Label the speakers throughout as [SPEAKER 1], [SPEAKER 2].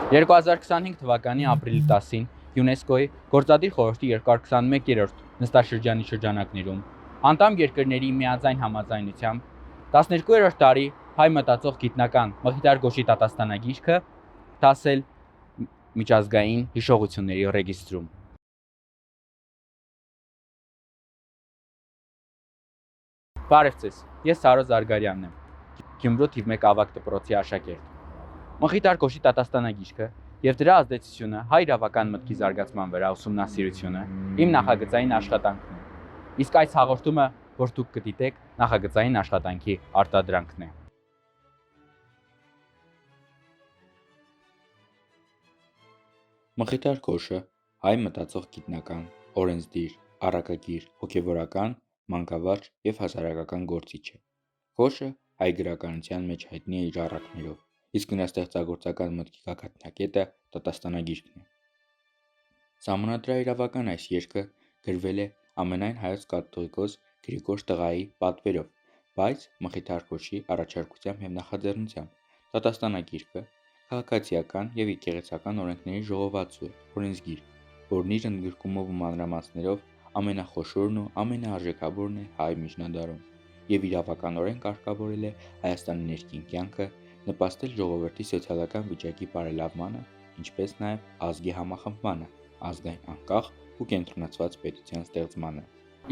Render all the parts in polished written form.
[SPEAKER 1] 2025 թվականի ապրիլի 10-ին ՅՈՒՆԵՍԿՕ-ի գործադիր խորհրդի 221-րդ նստաշրջանի շրջանակներում անդամ երկրների միաձայն համաձայնությամբ 12-րդ տարի հայ մտածող գիտնական Մխիթար Գոշի դատաստանագիրքը դասել միջազգային հիշողությունների ռեգիստրում։ Բարև ձեզ, ես Սարո Զարգարյանն եմ, Գյումրու թիվ 1 ավագ դպրոցի աշակերտ։ Մխիթար Գոշի դատաստանագիրքը եւ դրա ազդեցությունը հայ իրավական մտքի զարգացման վրա ուսումնասիրությունը իմ նախագծային աշխատանքն է։ Իսկ այս հաղորդումը, որ դուք կդիտեք, նախագծային աշխատանքի արտադրանքն է։ Մխիթար Գոշը հայ մտածող գիտնական, օրենսդիր, առակագիր, հոգևորական, մանկավարժ եւ հասարակական գործիչ է։ Գոշը հայ գրականության մեջ հայտնի է իր առակներով, իսկ նրա ստեղծագործական մտքի գագաթնակետը դատաստանագիրքն է։ Սահմանադրաիրավական այս երգը գրվել է ամենայն հայոց կաթողիկոս Գրիգոր տղայի պատվերով, բայց Մխիթար Գոշի առաջարկությամբ եւ նախաձեռնությամբ։ Դատաստանագիրքը քաղաքացիական եւ եկեղեցական օրենքների ժողովածու է, օրենսգիր, որն իր ընդգրկումով ու մանրամասներով ամենախոշորն ու ամենաարժեքավորն է հայ միջնադարում եւ իրավականորեն կարգավորել է Հայաստանի ներքին կյանքը, նպաստել ժողովրդի սոցիալական վիճակի բարելավմանը, ինչպես նաև ազգի համախմբմանը, ազգային անկախ ու կենտրոնացված պետության ստեղծմանը։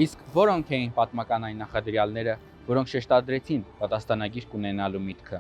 [SPEAKER 1] Իսկ որոնք էին պատմական այն նախադրյալները, որոնք շեշտադրեցին դատաստանագիրք ունենալու միտքը։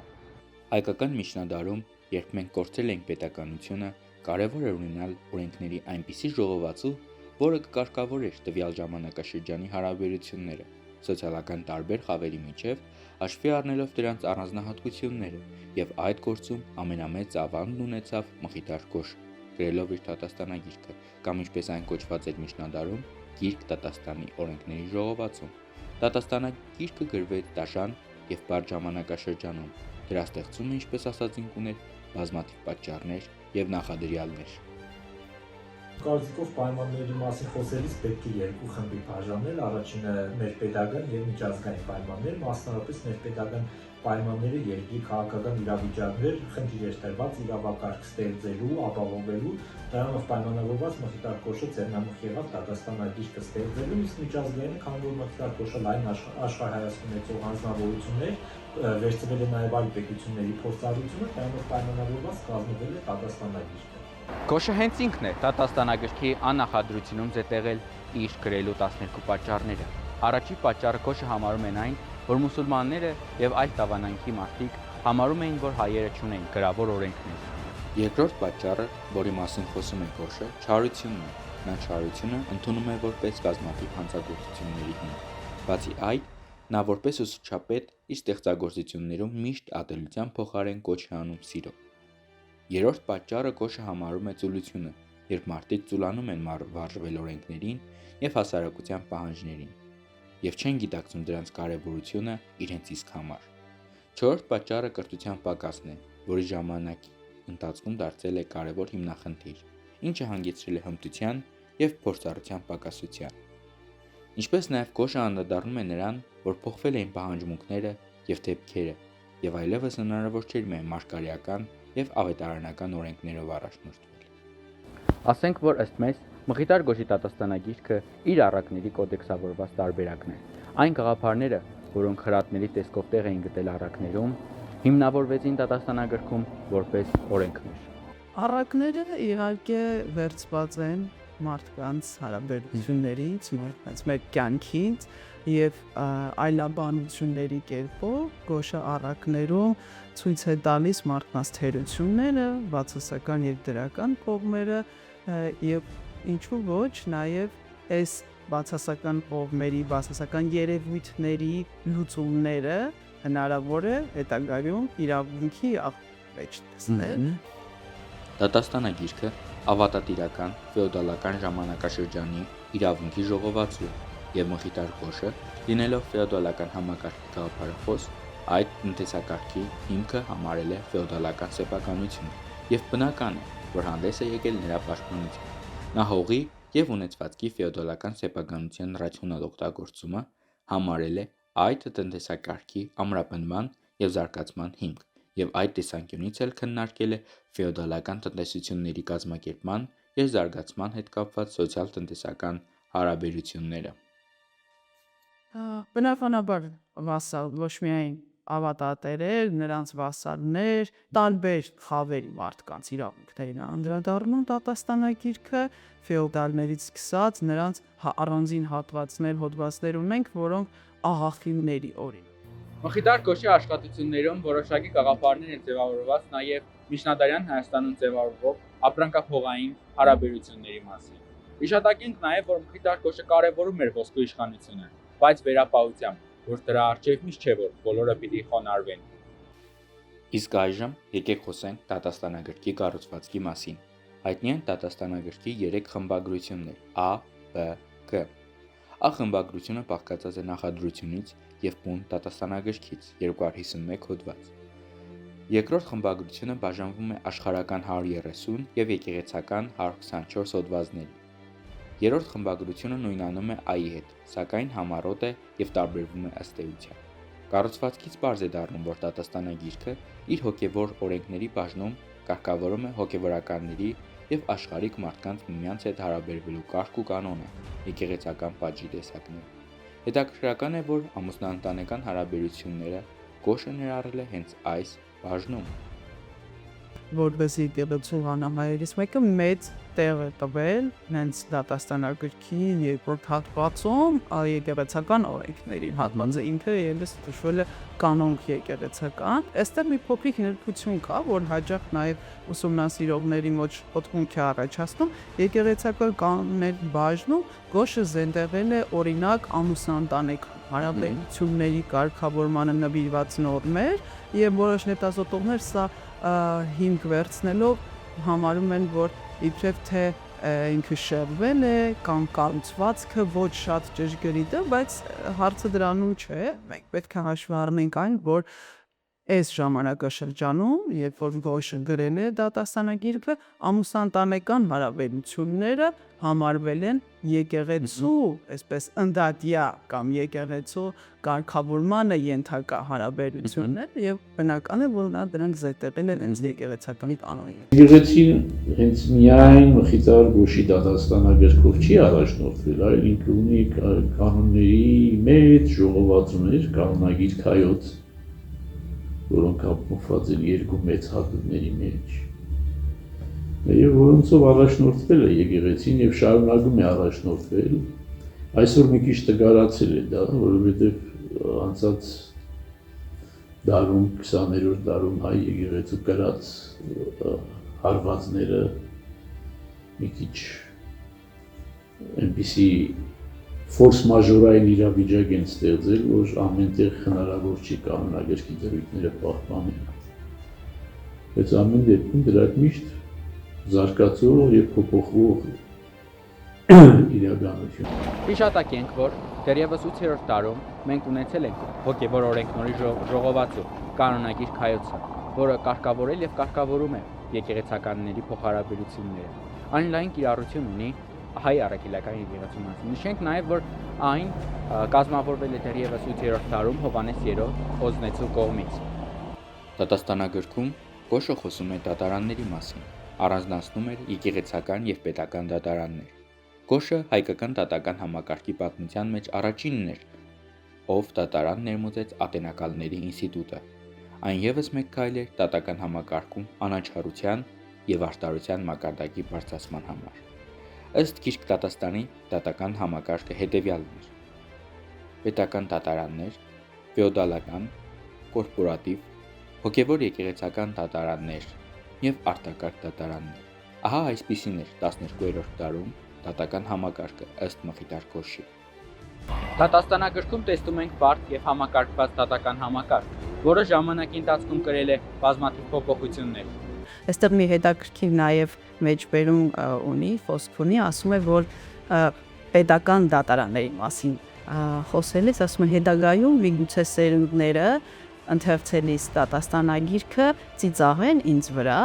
[SPEAKER 1] Հայկական միջնադարում, երբ մենք կորցրել ենք պետականությունը, կարևոր էր ունենալ օրենքների այնպիսի ժողովածու, որը կկարգավորեր տվյալ ժամանակաշրջանի հարաբերությունները, սոցիալական տարբեր խավերի միջև, հաշվի առնելով դրանց առանձնահատկությունները, եւ այդ գործում ամենամեծ ավանդն ունեցավ Մխիթար Գոշը, գրելով իր դատաստանագիրքը, կամ ինչպես այն կոչված էր միջնադարում, գիրք դատաստանի օրենքների ժողովածում։ Դատաստանագիրքը գրվեց դաշան եւ բարդ ժամանակաշրջանում։ Դրա ստեղծումը, ինչպես ասացինք, ուներ բազմաթիվ պատճառներ եւ նախադրյալներ։
[SPEAKER 2] Կարծիքով պայմանների մասին խոսելիս պետք է երկու խմբի բաժանել, առաջինը ներպետական եւ միջազգային պայմաններ, մասնավորապես ներպետական պայմանները երկրի քաղաքական իրավիճակներ, խնդիրներ տրված իրավակարգ ստեղծելու, ապահովելու, դրանով պայմանավորված Մխիթար Գոշը ձեռնամուխ եղավ դատաստանագիրքը ստեղծելու, իսկ միջազգայինը, քանի որ Մխիթար Գոշը լայն աշխարհայացքում ունեցող անձնավորություններ, վերցվել է նաեւ այլ պետությունների փորձառությունը, դրանով պայմանավորված կազմվել է դատաստանագիրքը։
[SPEAKER 1] Գոշը հենց ինքն է դատաստանագրքի աննախադրությունում զետեղել իր գրելու 12 պատճառները։ Առաջի պատճառը Գոշը համարում են այն, որ մուսուլմանները եւ այլ տավանանքի մարդիկ համարում էին, որ հայերը չունեն գրավոր օրենքներ։ Երկրորդ պատճառը, որի մասին խոսում է Գոշը, չարությունն է։ Նա չարությունը ընդունում է որպես բազմաթիվ հանցագործությունների հիմք։ Բացի այդ, նա որպես ուսուցչապետ իր ստեղծագործություններում միշտ ատելության փոխարեն կոչ է անում սիրո։ Երրորդ պատճառը Գոշը համարում է ծուլությունը, երբ մարդիկ ծուլանում են վարժվել օրենքներին եւ հասարակության պահանջներին եւ չեն գիտակցում դրանց կարեւորությունը իրենց իսկ համար։ Չորրորդ պատճառը կրթության պակասն է, որի ժամանակի ընթացքում դարձել է կարևոր հիմնախնդիր, ինչը հանգեցրել է հմտության եւ փորձառության պակասության։ Ինչպես նաեւ Գոշը անդրադառնում է նրան, որ փոխվել էին պահանջմունքները եւ դեպքերը եւ այլևս հնարավոր չէր միայն մարգարեական եւ ավետարանական օրենքներով առաջնորդվել։ Ասենք, որ ըստ մեզ Մխիթար Գոշի դատաստանագիրքը իր առակների կոդեքսավորված տարբերակն է։ Այն գաղափարները, որոնք խրատների տեսքով տեղ էին գտել առակներում, հիմնավորվեցին դատաստանագրքում որպես օրենքներ։
[SPEAKER 3] Առակները իհարկե վերցված են մարդկանց հարաբերություններից, մարդկանց մեր կյանքից եւ այլաբանությունների կերպով Գոշը առակներում ցույց է տալիս մարդկանց թերությունները, բացասական եւ դրական կողմերը եւ ինչու ոչ նաեւ այս բացասական կողմերի, բացասական երևույթների լուծումները հնարավոր է հետագայում իրավունքի մեջ տեսնել։
[SPEAKER 1] Դատաստանագիրքը ավատատիրական ֆեոդալական ժամանակաշրջանի իրավունքի ժողովածու է եւ Մխիթար Գոշը, լինելով ֆեոդալական համակարգի գաղափարախոս, այդ տնտեսակարգի հիմքը համարել է ֆեոդալական սեփականությունը եւ բնական է, որ հանդես է եկել նրա պաշտպանությամբ։ Նա հողի եւ ունեցվածքի ֆեոդալական սեփականության ռացիոնալ օգտագործումը համարել է այդ տնտեսակարգի ամրապնդման եւ զարգացման հիմք եւ այդ տեսանկյունից էլ քննարկել է ֆեոդալական տնտեսությունների կազմակերպման եւ զարգացման հետ կապված սոցիալ-տնտեսական հարաբերությունները։
[SPEAKER 3] Բնականաբար վասալ ոչ միայն ավատատերեր, նրանց վասալներ, տարբեր խավերի մարդկանց իրավունքներին անդրադառնում դատաստանագիրքը ֆեոդալներից սկսած նրանց առանձին հատվածներ ունենք, որոնք աղախինների օրինակ։
[SPEAKER 1] Մխիթար Կոշի աշխատություններում որոշակի գաղափարներ են ձևավորված նաև միջնադարյան Հայաստանում ձևավորվող ապրանքափողային հարաբերությունների մասին։ Հիշատակենք նաև, որ Մխիթար Կոշը կարևորում էր ոսկու իշխանությունը, բայց վերապահությամբ, որ դրա առջև միշտ չէ, որ բոլորը պիտի խոնարհվեն։ Իսկ այժմ եկեք խոսենք դատաստանագրքի կառուցվածքի մասին։ Հայտնի են դատաստանագրքի 3 խմբագրություններ՝ A, B, K։ A խմբագրությունը բաղկացած է նախադրությունից եւ բուն դատաստանագրքից 251 հոդված։ Երկրորդ խմբագրությունը բաժանվում է աշխարհական 130 եւ եկեղեցական 124 հոդվածների։ Երրորդ խմբագրությունը նույնանում է A-ի հետ, սակայն համառոտ է եւ տարբերվում է ըստ էության։ Կառուցվածքից պարզ է դառնում, որ դատաստանագիրքը իր հոգեվոր օրենքների բաժնում կարգավորում է հոգեվորականների եւ աշխարհիկ մարդկանց միմյանց հետ հարաբերվելու կարգ ու կանոնը, եկեղեցական պատժի տեսակները։ Հետաքրքրական է, որ ամուսնաընտանեկան հարաբերությունները Կոշը ներառել է հենց այս բաժնում։
[SPEAKER 3] Որպես եկեղեցու անհայերից մեկը մեծ տեղ է տվել հենց դատաստանագրքի երկրորդ հատվածում եկեղեցական օրենքներին հատվածը ինքը ևս նշվել է կանոնք եկեղեցական։ Այստեղ մի փոքրիկ ներկայություն կա, որ հաճախ նաև ուսումնասիրողների ոչ օգնություն է առաջացնում եկեղեցական կանոնների բաժնում Կոշը զենտեղել է օրինակ ամուսնաընտանեկան հարաբերությունների կարգավորմանը նվիրված նորմեր եւ որոշ հետազոտողներ սա հիմք վերցնելով համարում են, որ իբրև թե ինքը շեղվել է կամ կառուցվածքը ոչ շատ ճշգրիտ է, բայց հարցը դրանում չէ։ Մենք պետք է հաշվի առնենք այն, որ այս ժամանակաշրջանում, երբ որ Կոշը գրել է դատաստանագիրքը, ամուսնաընտանեկան հարաբերությունները համարվել են եկեղեցու, այսպես ընդդատյա կամ եկեղեցու կարգավորմանը ենթակա հարաբերություններ եւ բնական է, որ նա դրանք զետեղել են հենց եկեղեցական կանոնին։
[SPEAKER 4] Եկեղեցին հենց միայն Մխիթար Կոշի դատաստանագրքով չի առաջնորդվել, այլ ինքը ունի կանոնների մեծ ժողովածուներ, կանոնագիր կայոց, որոնք ապահովված են երկու մեծ հատվածների մեջ, եւ որոնցով առաջնորդվել է եկեղեցին եւ շարունակում է առաջնորդվել։ Այսօր մի քիչ տգարացել է դա, որովհետեւ անցած դարում 20-րդ դարում հայ եկեղեցու կրած հարվածները մի քիչ այնպիսի ֆորս մաժորային իրավիճակ են ստեղծել, որ ամենտեղ հնարավոր չի կանոնագրքի դրույթները պահպանել։ Բայց ամեն դեպքում դրանք միշտ զարգացող եւ փոփոխվող իրականություն։
[SPEAKER 1] Հիշատակենք, որ դեռևս 8-րդ դարում մենք ունեցել ենք հոգեվոր օրենքների ժողովածու կանոնագիր կայոցը, որը կարգավորել եւ կարգավորում է եկեղեցականների փոխհարաբերությունները։ Այն լայն կիրառություն ունի հայ առաքելական եկեղեցու մասին։ Նշենք նաև, որ այն կազմավորվել է դեռևս 8-րդ դարում Հովհաննես 3 օզնեցու կողմից։ Դատաստանագրքում Կոշը խոսում է դատարանների մասին, առանձնացնում էր եկեղեցական եւ պետական դատարաններ։ Կոշը հայկական դատական համակարգի պատմության մեջ առաջինն էր, ով դատարան ներմուծեց ատենակալների ինստիտուտը։ Այն եւս մեկ քայլ էր դատական համակարգում անաչառության եւ արտարության մակարդակի բարձրացման համար։ Ըստ Գիրք դատաստանի դատական համակարգը հետևյալն էր. պետական դատարաններ, ֆեոդալական, կորպորատիվ, հոգևոր եկեղեցական դատարաններ եւ արտակարգ դատարաններ։ Ահա այսպիսին էր 12-րդ դարում դատական համակարգը ըստ Մխիթար Կոշի։ Դատաստանագրքում տեսնում ենք բարդ եւ համակարգված դատական համակարգ, որը ժամանակի ընթացքում կրել է բազմաթիվ փոփոխություններ։
[SPEAKER 3] Այստեղ մի հետաքրքիր նաև մեջբերում ունի, խոսք ունի, ասում է, որ պետական դատարանների մասին խոսելիս ասում են հետագայում միգուցե սերունդները ընթերցելիս դատաստանագիրքը ծիծաղեն ինձ վրա,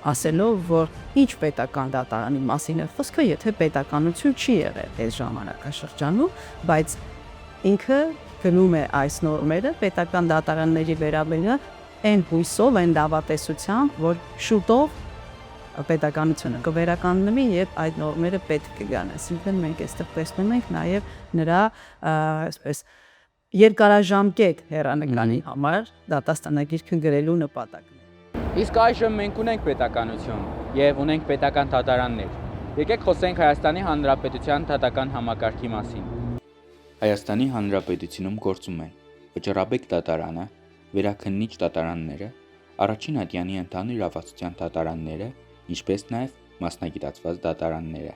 [SPEAKER 3] ասելով, որ ինչ պետական դատարանի մասին է խոսքը, եթե պետականություն չի եղել այս ժամանակաշրջանում, բայց ինքը գնում է այս նորմերը պետական դատարանների վերաբերյալ այն հույսով, այն լավատեսությամբ, որ շուտով պետականությունը կվերականգնվի եւ այդ նորմերը պետք կգան։ Այսինքն մենք այստեղ տեսնում ենք նաեւ նրա այսպես երկարաժամկետ հեռանկարի համար դատաստանագիրքը գրելու նպատակն։
[SPEAKER 1] Իսկ այժմ մենք ունենք պետականություն եւ ունենք պետական դատարաններ։ Եկեք խոսենք Հայաստանի Հանրապետության դատական համակարգի մասին։ Հայաստանի Հանրապետությունում գործում են վճռաբեկ դատարանը, վերաքննիչ դատարանները, առաջին ատյանի ընդհանուր իրավասության դատարանները, ինչպես նաև մասնագիտացված դատարանները։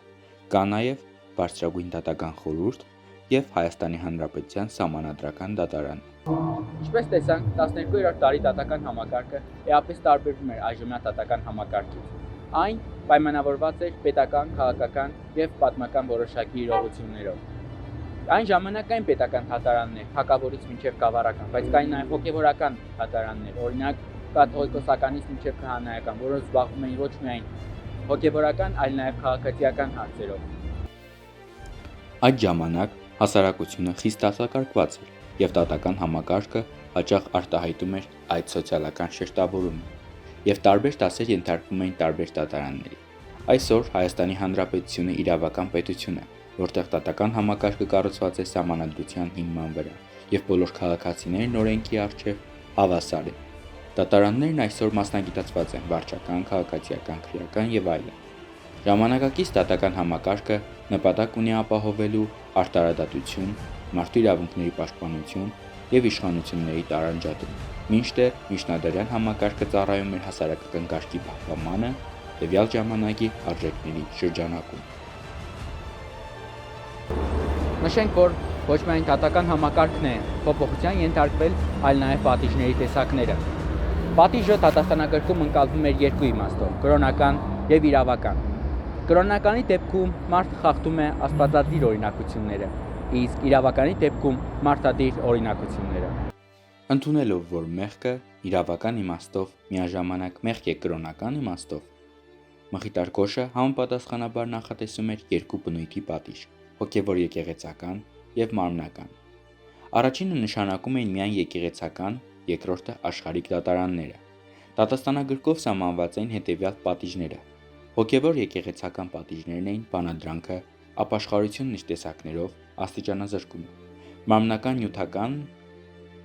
[SPEAKER 1] Կա նաև բարձրագույն դատական խորհուրդ եւ Հայաստանի Հանրապետության Սահմանադրական դատարան։ Ինչպես տեսանք, 12-րդ դարի դատական համակարգը էապես տարբերվում էր այժմյա դատական համակարգից։ Այն պայմանավորված էր պետական, քաղաքական եւ պատմական որոշակի իրողություններով։ Այն ժամանակային պետական դատարաններ, թագավորից մինչև գավառական, բայց կային նաև հոգևորական դատարաններ, օրինակ կաթողիկոսականից մինչև քահանայական, որոնք զբաղվում էին ոչ միայն հոգևորական, այլ նաև քաղաքացիական հարցերով։ Այդ ժամանակ հասարակությունը խիստ դասակարգված էր, եւ դատական համակարգը հաճախ արտահայտում էր այդ սոցիալական շերտավորումը, եւ տարբեր դասեր ենթարկվում էին տարբեր դատարանների։ Այսօր Հայաստանի Հանրապետությունը իրավական պետություն է, որտեղ դատական համակարգը կառուցված է սահմանադրության հիման վրա, եւ բոլոր քաղաքացիներն օրենքի առջև հավասար են։ Դատարաններն այսօր մասնագիտացված են վարչական, քաղաքացիական, քրեական եւ այլն։ Ժամանակակից դատական համակարգը նպատակ ունի ապահովելու արտարադատություն, մարդու իրավունքների պաշտպանություն եւ իշխանությունների տարանջատում, մինչդեռ միջնադարյան համակարգը ծառայում էր հասարակական կարգի պահպանմանը, տվյալ ժամանակի արժեքների շրջանակում։ Նշենք, որ ոչ միայն դատական համակարգն է փոփոխության ենթարկվել, այլ նաև պատիժների տեսակները։ Պատիժը դատաստանագրքում ընկալվում էր երկու իմաստով՝ կրոնական եւ իրավական։ Կրոնականի դեպքում մարդ խախտում է աստվածադիր օրինակությունները, իսկ իրավականի դեպքում մարդադիր օրինակությունները։ Ընդունելով, որ մեղքը իրավական իմաստով միաժամանակ մեղք է կրոնական իմաստով, Մխիթար Գոշը համապատասխանաբար նախատեսում էր երկու բնույթի պատիժ՝ հոգևոր եկեղեցական եւ մարմնական։ Առաջինը նշանակում էին միայն եկեղեցական, երկրորդը աշխարհիկ դատարանները։ Դատաստանագրքով սահմանված էին հետևյալ պատիժները։ Հոգևոր եկեղեցական պատիժներն էին բանադրանքը, ապաշխարությունն իր տեսակներով, աստիճանազրկումը։ Մարմնական նյութական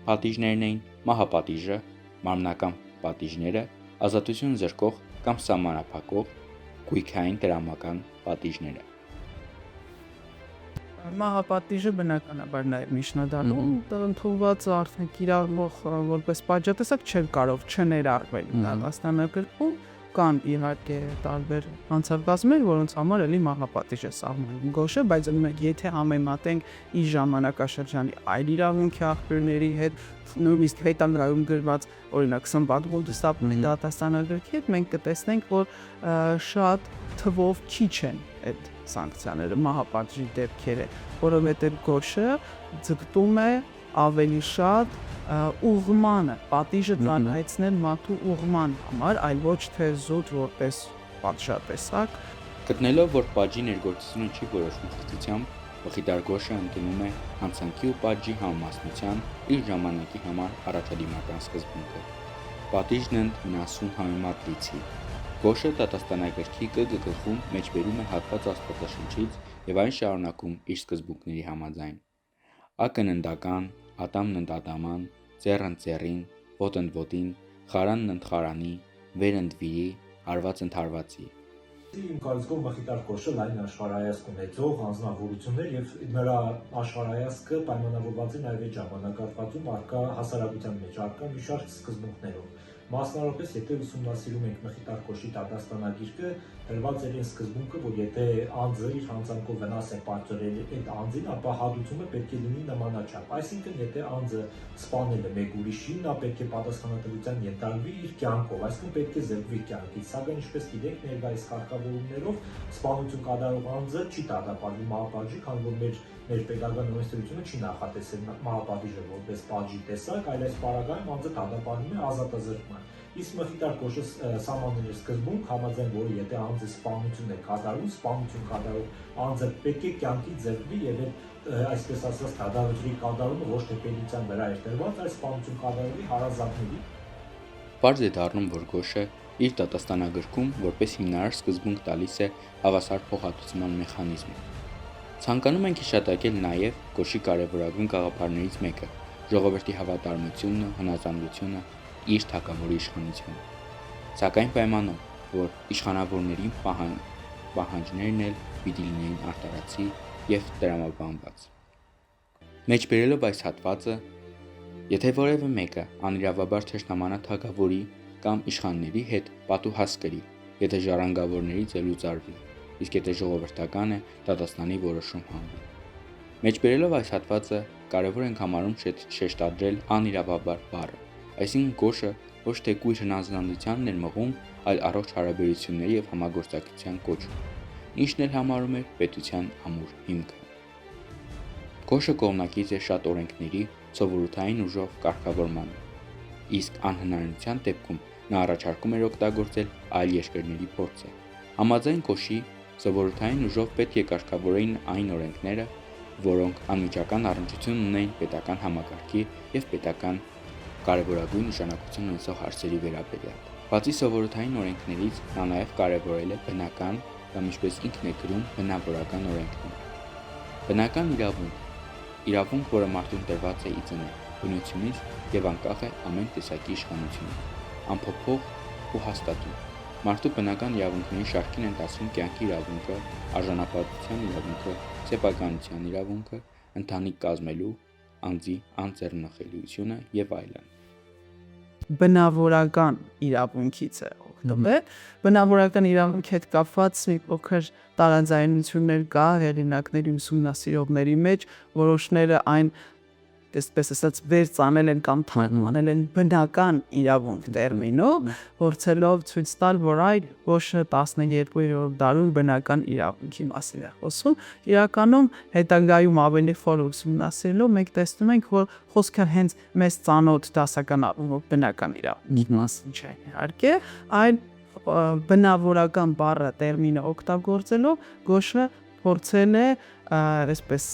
[SPEAKER 1] պատիժներն էին մահապատիժը, մարմնական պատիժները, ազատություն զրկող կամ սահմանափակող, գույքային դրամական պատիժները։
[SPEAKER 3] Մահապատիժը բնականաբար նաև միջնադարում ընդունված արդեն կիրառվող որպես պատժատեսակ չէր կարող չներառվել դատաստանագրքում, կան իհարկե տարբեր անցակազմեր, որոնց համար էլի մահապատիժ է սահմանում Գոշը, բայց եթե համեմատենք իր ժամանակաշրջանի այլ իրավունքի աղբյուրների հետ, նույնիսկ հետագայում գրված օրինակ Սմբատ Գոլդստապի դատաստանագրքի հետ, մենք կտեսնենք, որ շատ թվով քիչ են այդ սանկցիաները, մահապատժի դեպքերը, որովհետև Գոշը ձգտում է ավելի շատ ուղղմանը, պատիժը ծանրացնել մարդու ուղղման համար, այլ ոչ թե զուտ որպես պատժատեսակ։
[SPEAKER 1] Գտնելով, որ պատժի ներգործությունը չի որոշվում խղճությամբ, Մխիթար Գոշը ընդունում է հանցանքի ու պատժի համամասնության իր ժամանակի համար առաջադիմական սկզբունքը։ Պատիժն ընդ մնասուն համեմատ լիցի։ Գոշը դատաստանագրքի գլխում մեջբերում է հատված Աստվածաշնչից եւ այն շարունակում իր սկզբունքների համաձայն։ Ակն ընդական, ատամն ընդ ատաման, ձեռն ձեռին, ոտն ընդ ոտին, խարանն ընդ խարանի, վեր ընդ վիրի, հարված ընդ հարվածի։
[SPEAKER 2] Իմ կարծիքով Մխիթար Գոշը լայն աշխարհայացք ունեցող անձնավորություններ եւ նրա աշխարհայացքը պայմանավորված է նաեւ այդ ժամանակահատվածում արկա հասարակության մեջ արկա մի շարք սկզբունքներով։ Մասնավորապես, եթե ուսումնասիրում ենք Մխիթար Գոշի դատաստանագիրքը, դրված է այն սկզբունքը, որ եթե անձը իր հանցանքով վնաս է պատճառել այդ անձին, ապա հատուցումը պետք է լինի նմանաչափ։ Այսինքն, եթե անձը սպանել է մեկ ուրիշին, նա պետք է պատասխանատվության ենթարկվի իր կյանքով, այսինքն պետք է զրկվի կյանքից։ Սակայն ինչպես գիտենք, ներկայիս կարգավորումներով սպանություն կատարող անձը չի դատապարտվի մահապատժի, քանի որ մեր պետական օրենսդրությունը չի նախատեսել մահապատիժը որպես պատժի տեսակ, այլ այս պարագայում անձը դատապարտվում է ազատազրկման։ Իսկ Մխիթար Գոշը սահմանել է սկզբունք, համաձայն որի եթե անձը սպանություն է կատարում, սպանություն կատարող անձը պետք է կյանքից զրկվի եւ այսպես ասած դատավճռի կատարումը ոչ թե պետության վրա է դրված, այլ սպանություն կատարողի հարազատների։
[SPEAKER 1] Պարզ է դառնում, որ Գոշը իր դատաստանագրքում որպես հիմնարար սկզբունք տալիս է հավասար փոխհատուցման մեխանիզմը։ Ցանկանում ենք հիշատակել նաև Գոշի կարևորագույն գաղափարներից մեկը՝ ժողովրդի հավատարմությունն ու հնազանդությունը իր թագավորի իշխանությանը։ Սակայն պայմանով, որ իշխանավորների պահանջներն էլ պիտի լինեին արտարացի եւ տրամաբանված։ Մեջբերելով այս հատվածը, եթե որևէ մեկը անիրավաբար թշնամանա թագավորի կամ իշխանների հետ պատուհաս կրի, եթե ժառանգավորներից է լուծարվի, իսկ եթե ժողովրդական է, դատաստանի որոշում հանվի։ Մեջբերելով այս հատվածը, կարևոր ենք համարում շեշտադրել անիրավաբար բառը, այսինքն Գոշը ոչ թե կույր հնազանդությանն էր մղում, այլ առողջ հարաբերությունների եւ համագործակցության կոչում, ինչն էլ համարում էր պետության ամուր հիմքը։ Գոշը կողմնակից է շատ օրենքների սովորութային ուժով կարգավորմանը, իսկ անհնարինության դեպքում նա առաջարկում էր օգտագործել այլ երկրների փորձը։ Համաձայն Գոշի, սովորութային ուժով պետք է կարգավորեին այն օրենքները, որոնք անմիջական առնչություն ունեն պետական համակարգի եւ պետական կարևորագույն նշանակություն ունեցող հարցերի վերաբերյալ։ Բացի սովորութային օրենքներից, նա նաև կարևորել է բնական կամ ինչպես ինքն է գրում, բնավորական օրենքներ։ Բնական իրավունք, որը մարդուն տրված է ի ծնե բնությունից եւ անկախ է ամեն տեսակի իշխանությունից, անփոփոխ ու հաստատուն։ Մարդու բնական իրավունքների շարքին են դասվում կյանքի իրավունքը, արժանապատվության իրավունքը, սեփականության իրավունքը, ընտանիք կազմելու, անձի անձեռնխելիությունը եւ այլն։
[SPEAKER 3] Բնավորական իրավունքից է օգտվել։ Բնավորական իրավունքի հետ կապված մի փոքր տարաձայնություններ կա հեղինակների ուսումնասիրողների մեջ, որոշները այն այսպես ասած վերծանել են կամ թարգմանել են բնական իրավունք տերմինով, փորձելով ցույց տալ, որ այդ Գոշը 12-րդ դարում բնական իրավունքի մասին է խոսում։ Իրականում հետագայում ավելի խոր ուսումնասիրելով մենք տեսնում ենք, որ խոսքը հենց մեծ ծանոթ դասական առումով բնական իրավունքի մասին չէ, իհարկե, այլ բնավորական բառը տերմինը օգտագործելով Գոշը փորձել է այսպես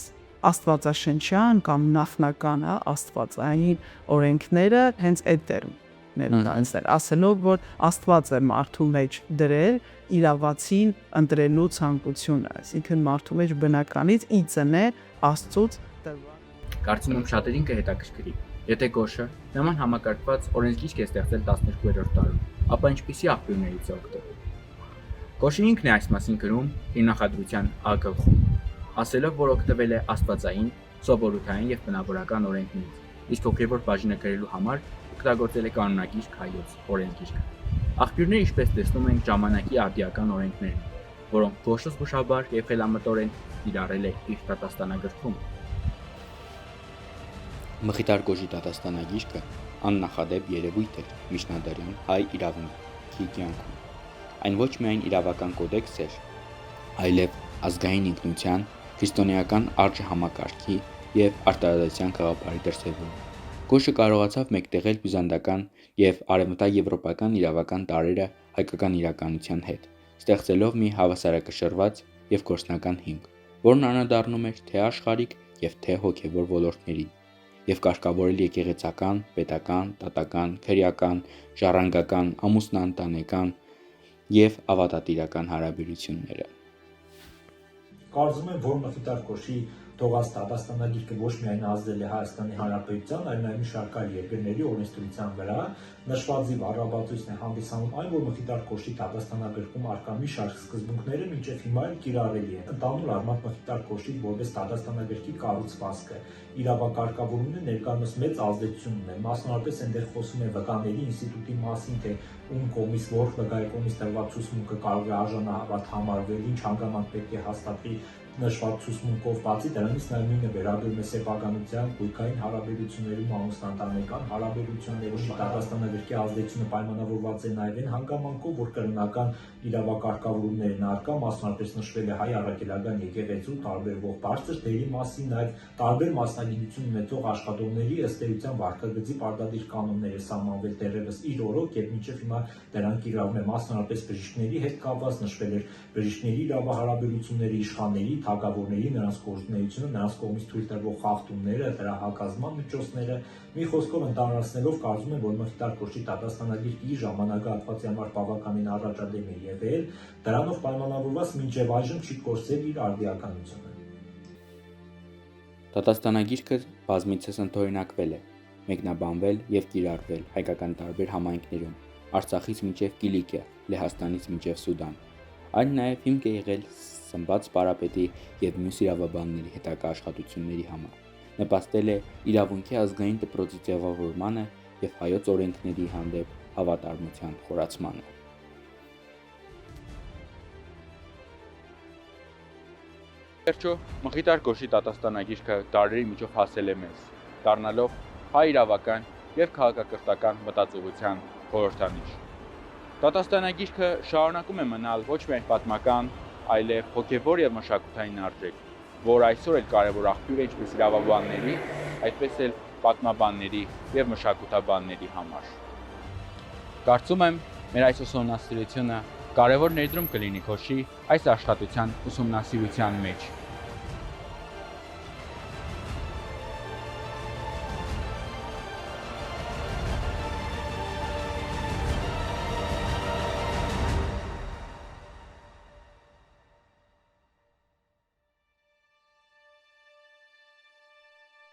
[SPEAKER 3] աստվածաշնչյան կամ նախնական աստվածային օրենքները հենց այդ տերմիններն ասելով, որ Աստված է մարդու մեջ դրել իրավացին ընտրելու ցանկությունը, այսինքն մարդու մեջ բնականից ի ծնե Աստծուց տրված։
[SPEAKER 1] Կարծում եմ շատերին կհետաքրքրի, եթե Գոշը նման համակարգված օրենսգիրք է ստեղծել 12-րդ դարում, ապա ինչպիսի աղբյուրներից է օգտվել։ Գոշը ինքն է այս մասին գրում իր նախադրության A գլխում, ասելով, որ օգտվել է աստվածային, սովորութային եւ բնավորական օրենքներից, իսկ հոգեվոր բաժինը գրելու համար օգտագործել է կանոնագիրք հայոց օրենսգիրքը։ Աղբյուրները, ինչպես տեսնում ենք, ժամանակի արդիական օրենքներն են, որոնք Գոշը զգուշաբար եւ խելամտորեն կիրառել է իր դատաստանագրքում։ Մխիթար Գոշի դատաստանագիրքը աննախադեպ երևույթ է միջնադարյան հայ իրավունքի կյանքում։ Այն ոչ միայն իրավական կոդեքս էր, այլև ազգային ինքնության, քրիստոնեական արժեհամակարգի եւ արտադրության գաղափարի դրսևորում։ Գոշը կարողացավ մեկտեղել բյուզանդական եւ արևմտաեվրոպական իրավական տարրերը հայկական իրականության հետ, ստեղծելով մի հավասարակշռված եւ գործնական հիմք, որն անդրադառնում էր թե աշխարհիկ եւ թե հոգեվոր ոլորտներին, եւ կարգավորել եկեղեցական, պետական, տատական, քրեական, ժառանգական, ամուսնաընտանեկան եւ ավատատիրական հարաբերությունները։
[SPEAKER 2] Կարծում եմ, որ Մխիթար Գոշի թողած դատաստանագիրքը ոչ միայն ազդել է Հայաստանի Հանրապետության, այլ նաև մի շարք այլ երկրների օրենսդրության վրա, նշվածիվ առավելություն է հանդիսանում այն, որ Մխիթար Գոշի դատաստանագրքում արկա մի շարք սկզբունքները մինչև հիմա էլ կիրառելի են։ Ընդհանուր առմամբ Մխիթար Գոշի որպես դատաստանագրքի կառուցվածքը, իրավակարգավորումն ներկայումս մեծ ազդեցություն ունի, մասնավորապես այնտեղ խոսում է վկաների ինստիտուտի մասին, թե ում կողմից որ վկայի կողմից տրված ցուցմունքը կարող է արժանահավատ համարվել, ինչ հանգամանք պետք է հաստատվի նշված ցուցմունքով, բացի դրանից նաև նույնը վերաբերում է սեփականության, գույքային հարաբերություններում, ամուսնաընտանեկան հարաբերություններում, դատաստանագրքի ազդեցությունը պայմանավորված է նաև այն հանգամանքով, որ կրոնական իրավակարգավորումներն առկա, մասնավորապես նշվել է հայ առաքելական եկեղեցու տարբերվող բարձր դերի մասին, նաև տարբեր մասնագիտություն ունեցող աշխատողների ըստ էության վարքագծի պարտադիր կանոններ է սահմանվել դեռևս իր օրոք եւ մինչեւ հիմա դրանք կիրառվում են, մասնավորապես բժիշկների հետ կապված նշվել էր բժիշկների իրավահարաբերությունների, իշխանների, թագավորների, նրանց գործունեությունը, նրանց կողմից թույլ տրվող խախտումները, դրա հակազդման միջոցները, մի խոսքով ընդհանրացնելով կարծում եմ, որ Մխիթար Կոշի դատաստանագիրքը իր ժամանակահատվածի համար բավականին առաջադեմ է եղել, դրանով պայմանավորված մինչև այժմ չի կորցրել իր արդիականությունը։
[SPEAKER 1] Դատաստանագիրքը բազմիցս ընդօրինակվել է, մեկնաբանվել եւ կիրառվել հայկական տարբեր համայնքներում, Արցախից մինչև Կիլիկիա, Լեհաստանից մինչև Սուդան։ Այն նաև հիմք է եղել Սմբաց Պարապետի եւ մյուս իրավաբանների հետագա աշխատությունների համար։ Նպաստել է իրավունքի ազգային դպրոցի ձևավորմանը եւ հայոց օրենքների հանդեպ հավատարմության խորացմանը։ Վերջո, Մխիթար Կոշի դատաստանագիրքը դարերի միջով հասել է մեզ, դառնալով հայ իրավական եւ քաղաքակրթական մտածողության խորհրդանիշ։ Դատաստանագիրքը շարունակում է մնալ ոչ միայն պատմական, այլև հոգեվոր եւ մշակութային արժեք, որ այսօր էլ կարևոր աղբյուր է ինչպես իրավաբանների, այդպես էլ պատմաբանների եւ մշակութաբանների համար։ Կարծում եմ, մեր այս ուսումնասիրությունը կարևոր ներդրում կլինի Կոշի այս աշխատության ուսումնասիրության մեջ։